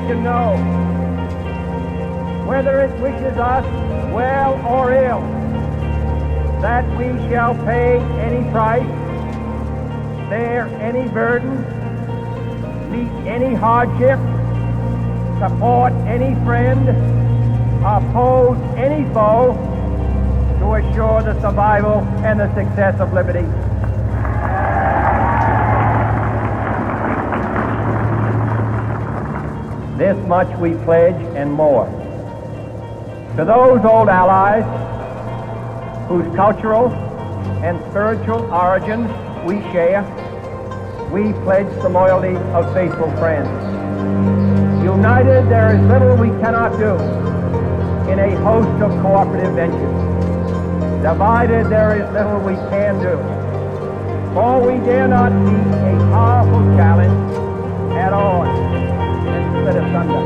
nation know, whether it wishes us well or ill, that we shall pay any price, bear any burden, meet any hardship, support any friend, oppose any foe, to assure the survival and the success of liberty. This much we pledge and more. To those old allies whose cultural and spiritual origins we share, we pledge the loyalty of faithful friends. United, there is little we cannot do in a host of cooperative ventures. Divided, there is little we can do, for we dare not meet a powerful challenge at all and split asunder.